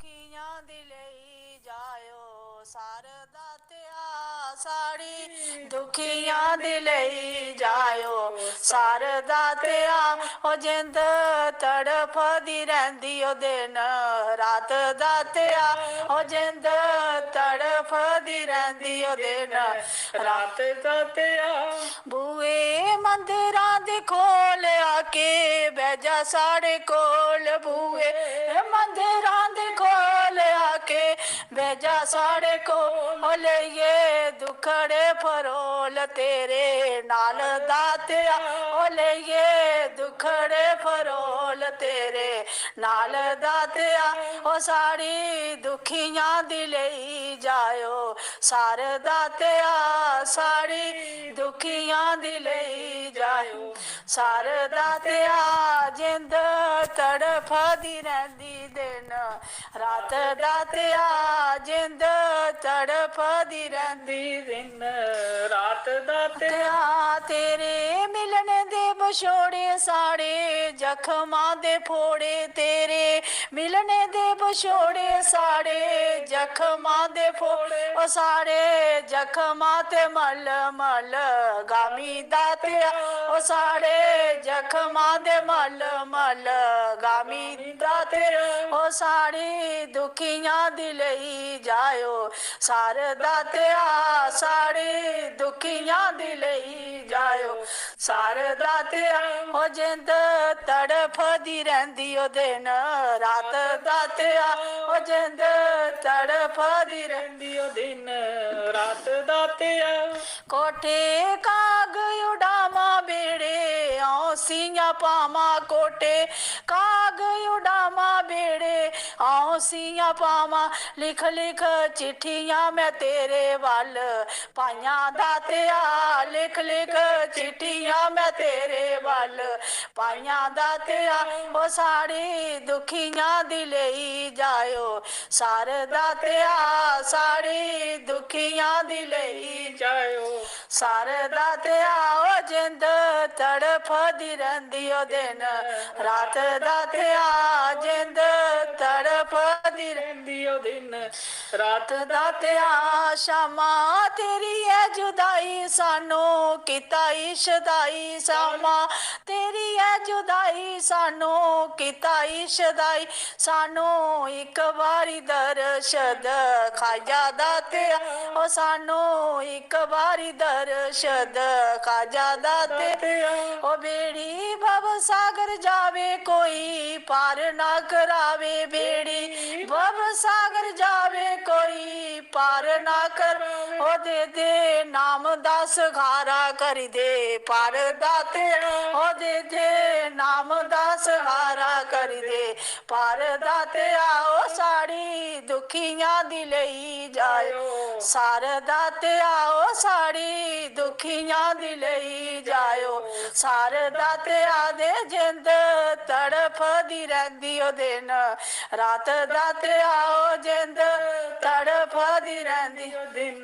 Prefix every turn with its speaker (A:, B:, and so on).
A: ਦੁਖੀਆਂ ਦੀ ਲਈ ਜਾਇਓ ਸਾਰ ਦਾਤਿਆ ਸਾੜੀ ਦੁਖੀਆਂ ਦੀ ਲਈ ਜਾਇਓ ਸਾਰ ਦਾਤਿਆ ਉਹ ਜਿੰਦ ਤੜਫਦੀ ਰਹਿੰਦੀ ਉਹ ਦਿਨ ਰਾਤ ਦਾਤਿਆ ਉਹ ਜਿੰਦ ਤੜਫਦੀ ਰਹਿੰਦੀ ਉਹ ਦਿਨ ਰਾਤ ਦਾਤਿਆ ਬੂਏ ਮੰਦਿਰਾਂ ਦੇ ਖੋਲ ਆ ਕੇ ਬਹਿ ਜਾ ਸਾਡੇ ਕੋਲ ਬੂਏ ਮੰਦਿਰਾਂ ਦੇ ਖੋਲ ਆ ਕੇ ਬਹਿ ਜਾ ਸਾਡੇ ਕੋਲ ਲਈਏ ਦੁਖੜੇ ਫਰੋਲ ਤੇਰੇ ਨਾਲ ਦਾਤਿਆ ਉਹ ਲਈਏ ਦੁਖੜੇ ਫਰੋਲ ਤੇਰੇ ਨਾਲ ਦਾਤਿਆ ਉਹ ਸਾੜੀ ਦੁਖੀਆਂ ਦੀ ਲਈ ਜਾਇਓ ਸਾਰ ਦਾਤਿਆ ਸਾੜੀ ਦੁਖੀਆਂ ਦੀ ਲਈ ਜਾਇਓ ਸਾਰ ਦਾਤਿਆ ਜਿੰਦ ਤੜਫਦੀ ਰਹਿੰਦੀ ਦਿਨ ਰਾਤ ਦਾਤਿਆ ਜਿੰਦ ਤੜਫਦੀ ਰਹਿੰਦੀ ਦਿਨ ਰਾਤ ਦਾਤਿਆ ਤੇਰੇ ਮਿਲਣ ਦੇ ਵਿਛੋੜੇ ਸਾੜੇ ਜ਼ਖਮਾਂ ਦੇ ਫੋੜੇ ਤੇਰੇ ਮਿਲਣ ਦੇ ਵਿਛੋੜੇ ਸਾੜੇ ਜ਼ਖਮਾਂ ਦੇ ਫੋੜੇ ਉਹ ਸਾੜੇ ਜ਼ਖਮਾਂ ਤੇ ਮਲ ਮਲ ਗਾਮੀ ਦਾਤਿਆ ਉਹ ਸਾੜੇ ਜ਼ਖਮਾਂ ਦੇ ਮਲ ਮਲ ਗਾਮੀ ਦਾਤਿਆ ਉਹ ਸਾੜੀ ਦੁਖੀਆਂ ਦੀ ਲਈ ਜਾਇਓ ਸਾਰ ਦਾਤਿਆ ਸਾੜੀ ਦੁਖੀਆਂ ਦੀ ਲਈ ਜਾਇਓ ਸਾਰ ਦਾਤਿਆ ਉਹ ਜਿੰਦ ਤੜਫਦੀ ਰਹਿੰਦੀ ਉਹ ਦਿਨ ਰਾਤ ਦਾਤਿਆ ਉਹ ਜਿੰਦ ਤੜਫਦੀ ਰਹਿੰਦੀ ਉਹ ਦਿਨ ਰਾਤ ਦਾਤਿਆ ਕੋਠੇ ਕਾਗ ਉਡਾਵਾਂ ਬੇੜੇ ਆਉਂਸੀਆਂ ਪਾਵਾਂ ਕੋਟੇ ਕਾਗ ਉਡਾਵਾਂ ਬੇੜੇ ਆਉਂਸੀਆਂ ਪਾਵਾਂ ਲਿਖ ਲਿਖ ਚਿੱਠੀਆਂ ਮੈਂ ਤੇਰੇ ਵੱਲ ਪਾਈਆਂ ਦਾਤਿਆ ਲਿਖ ਲਿਖ ਚਿੱਠੀਆਂ ਮੈਂ ਤੇਰੇ ਵੱਲ ਪਾਈਆਂ ਦਾਤਿਆ ਉਹ ਸਾੜੀ ਦੁਖੀਆਂ ਦੀ ਲਈ ਜਾਇਓ ਸਾਰ ਦਾਤਿਆ ਸਾੜੀ ਦੁਖੀਆਂ ਦੀ ਲਈ ਜਾਇਓ ਸਾਰ ਦਾਤਿਆ ਉਹ ਜਿੰਦ ਤੜਫਦੀ ਰਹਿੰਦੀ ਉਹ ਦਿਨ ਰਾਤ ਦਾਤਿਆ ਜਿੰਦ ਤੜਫਦੀ ਰਹਿੰਦੀ ਉਹ ਦਿਨ ਰਾਤ ਦਾਤਿਆ ਸ਼ਾਮਾਂ ਤੇਰੀ ਐ ਜੁਦਾਈ ਸਾਨੂੰ ਕੀਤਾ ਇਸ਼ਦਾਈ ਸ਼ਾਮਾਂ ਤੇਰੀ ਐ ਜੁਦਾਈ ਸਾਨੂੰ ਕੀਤਾ ਇਸ਼ਦਾਈ ਸਾਨੂੰ ਇੱਕ ਵਾਰੀ ਦਰਸ਼ਦ ਖਾਜਾ ਦਾਤਿਆ ਉਹ ਸਾਨੂੰ ਇੱਕ ਵਾਰੀ ਦਰਸ਼ਦ ਖਾਜਾ ਦਾਤਿਆ ਉਹ ਬੇੜੀ ਭਵ ਸਾਗਰ ਜਾਵੇ ਕੋਈ ਪਾਰ ਨਾ ਕਰਾਵੇ ਬੇੜੀ ਭਵ ਸਾਗਰ ਜਾਵੇ ਕੋਈ ਪਾਰ ਨਾ ਕਰ ਉਹ ਦੇ ਨਾਮ ਦਾ ਸਹਾਰਾ ਕਰ ਦੇ ਪਾਰ ਦਾਤਿਆ ਉਹ ਦੇ ਨਾਮ ਦਾ ਸਹਾਰਾ ਕਰ ਦੇ ਪਾਰ ਦਾਤਿਆ ਉਹ ਸਾੜੀ ਦੁਖੀਆਂ ਦੀ ਲਈ ਜਾਇਓ ਸਾਰ ਦਾਤਿਆ ਉਹ ਸਾੜੀ ਦੁਖੀਆਂ ਦੀ ਲਈ ਜਾਇਓ ਸਾਰ ਦਾਤਿਆ ਦੇ ਜਿੰਦ ਤੜਫਦੀ ਰਹਿੰਦੀ ਉਹ ਦਿਨ ਰਾਤ ਦਾਤਿਆ ਉਹ ਜਿੰਦ ਤੜਫਦੀ ਰਹਿੰਦੀ ਉਹ ਦਿਨ